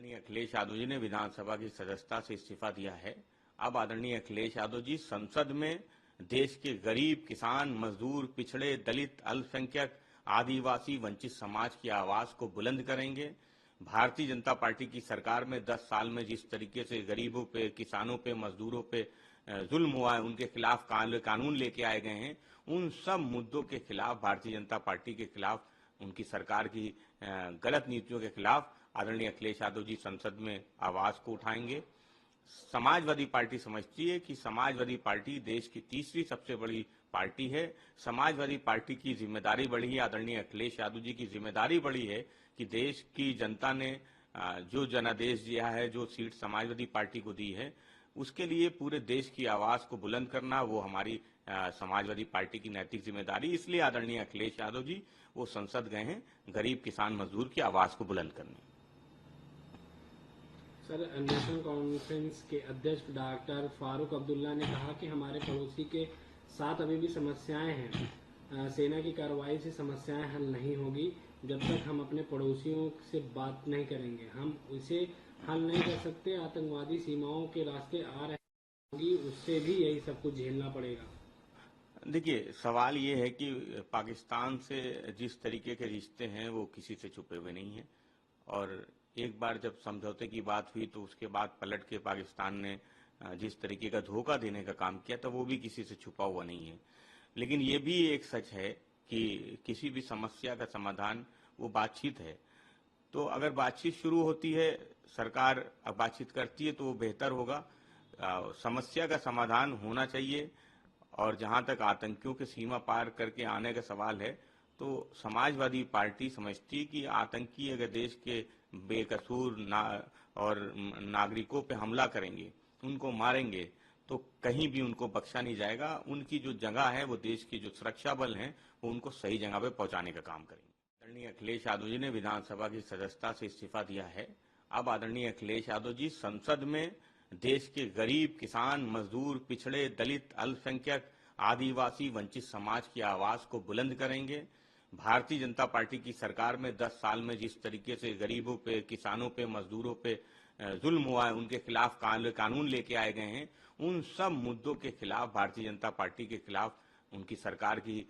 आदरणीय अखिलेश यादव जी ने विधानसभा की सदस्यता से इस्तीफा दिया है। अब आदरणीय अखिलेश यादव जी संसद में देश के गरीब, किसान, मजदूर, पिछड़े, दलित, अल्पसंख्यक, आदिवासी, वंचित समाज की आवाज को बुलंद करेंगे। भारतीय जनता पार्टी की सरकार में 10 साल में जिस तरीके से गरीबों पे, किसानों पे, मजदूरों पे जुल्म हुआ है, उनके खिलाफ कानून लेके आए गए हैं। उन सब मुद्दों के खिलाफ, भारतीय जनता पार्टी के खिलाफ, उनकी सरकार की गलत नीतियों के खिलाफ आदरणीय अखिलेश यादव जी संसद में आवाज को उठाएंगे। समाजवादी पार्टी समझती है कि समाजवादी पार्टी देश की तीसरी सबसे बड़ी पार्टी है। समाजवादी पार्टी की जिम्मेदारी बढ़ी है, आदरणीय अखिलेश यादव जी की जिम्मेदारी बढ़ी है कि देश की जनता ने जो जनादेश दिया है, जो सीट समाजवादी पार्टी को दी है, उसके लिए पूरे देश की आवाज को बुलंद करना वो हमारी समाजवादी पार्टी की नैतिक जिम्मेदारी। इसलिए आदरणीय अखिलेश यादव जी वो संसद गए हैं गरीब, किसान, मजदूर की आवाज को बुलंद करने। सर, नेशनल कॉन्फ्रेंस के अध्यक्ष डॉक्टर फारूक अब्दुल्ला ने कहा कि हमारे पड़ोसी के साथ अभी भी समस्याएं हैं। सेना की कार्रवाई से समस्याएं हल नहीं होगी जब तक हम अपने पड़ोसियों से बात नहीं करेंगे। हम इसे हल नहीं कर सकते। आतंकवादी सीमाओं के रास्ते आ रहे होगी, उससे भी यही सब कुछ झेलना पड़ेगा। देखिए, सवाल ये है कि पाकिस्तान से जिस तरीके के रिश्ते हैं वो किसी से छुपे हुए नहीं हैं, और एक बार जब समझौते की बात हुई तो उसके बाद पलट के पाकिस्तान ने जिस तरीके का धोखा देने का काम किया था वो भी किसी से छुपा हुआ नहीं है। लेकिन ये भी एक सच है कि किसी भी समस्या का समाधान वो बातचीत है। तो अगर बातचीत शुरू होती है, सरकार बातचीत करती है तो वो बेहतर होगा। समस्या का समाधान होना चाहिए। और जहां तक आतंकियों के सीमा पार करके आने का सवाल है, तो समाजवादी पार्टी समझती है कि आतंकी अगर देश के बेकसूर नागरिकों पे हमला करेंगे, उनको मारेंगे, तो कहीं भी उनको बख्शा नहीं जाएगा। उनकी जो जगह है, वो देश की जो सुरक्षा बल हैं, वो उनको सही जगह पे पहुंचाने का काम करेंगे। आदरणीय अखिलेश यादव जी ने विधानसभा की सदस्यता से इस्तीफा दिया है। अब आदरणीय अखिलेश यादव जी संसद में देश के गरीब, किसान, मजदूर, पिछड़े, दलित, अल्पसंख्यक, आदिवासी, वंचित समाज की आवाज को बुलंद करेंगे। भारतीय जनता पार्टी की सरकार में 10 साल में जिस तरीके से गरीबों पे, किसानों पे, मजदूरों पे जुल्म हुआ है, उनके खिलाफ कानून लेके आए गए हैं। उन सब मुद्दों के खिलाफ, भारतीय जनता पार्टी के खिलाफ, उनकी सरकार की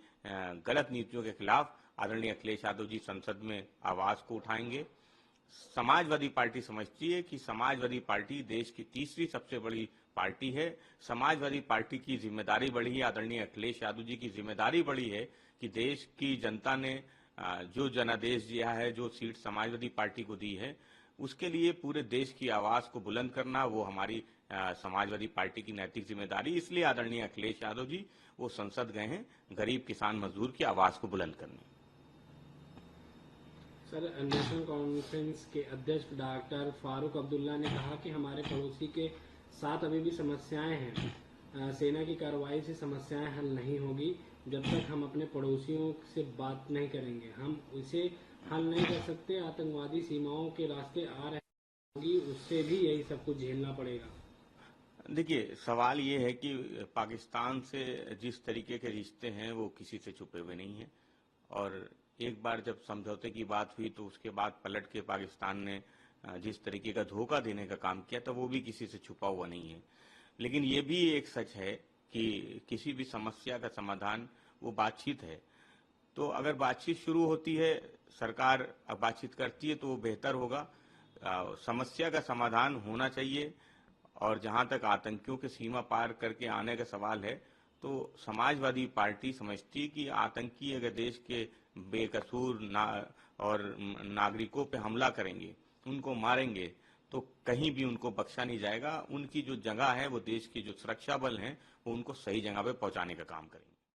गलत नीतियों के खिलाफ आदरणीय अखिलेश यादव जी संसद में आवाज को उठाएंगे। समाजवादी पार्टी समझती है कि समाजवादी पार्टी देश की तीसरी सबसे बड़ी पार्टी है। समाजवादी पार्टी की जिम्मेदारी बढ़ी है, आदरणीय अखिलेश यादव जी की जिम्मेदारी बढ़ी है कि देश की जनता ने जो जनादेश दिया है, जो सीट समाजवादी पार्टी को दी है, उसके लिए पूरे देश की आवाज को बुलंद करना वो हमारी समाजवादी पार्टी की नैतिक जिम्मेदारी। इसलिए आदरणीय अखिलेश यादव जी वो संसद गए हैं गरीब, किसान, मजदूर की आवाज को बुलंद करने। सर, नेशनल कॉन्फ्रेंस के अध्यक्ष डॉक्टर फारूक अब्दुल्ला ने कहा कि हमारे पड़ोसी के साथ अभी भी समस्याएं हैं। सेना की कार्रवाई से समस्याएं हल नहीं होगी जब तक हम अपने पड़ोसियों से बात नहीं करेंगे। हम इसे हल नहीं कर सकते। आतंकवादी सीमाओं के रास्ते आ रहे होगी, उससे भी यही सब कुछ झेलना पड़ेगा। देखिए, सवाल ये है कि पाकिस्तान से जिस तरीके के रिश्ते हैं वो किसी से छुपे हुए नहीं हैं, और एक बार जब समझौते की बात हुई तो उसके बाद पलट के पाकिस्तान ने जिस तरीके का धोखा देने का काम किया था वो भी किसी से छुपा हुआ नहीं है। लेकिन ये भी एक सच है कि किसी भी समस्या का समाधान वो बातचीत है। तो अगर बातचीत शुरू होती है, सरकार बातचीत करती है तो वो बेहतर होगा। समस्या का समाधान होना चाहिए। और जहां तक आतंकियों के सीमा पार करके आने का सवाल है, तो समाजवादी पार्टी समझती है कि आतंकी अगर देश के बेकसूर नागरिकों पे हमला करेंगे, उनको मारेंगे, तो कहीं भी उनको बख्शा नहीं जाएगा। उनकी जो जगह है, वो देश की जो सुरक्षा बल हैं, वो उनको सही जगह पे पहुंचाने का काम करेंगे।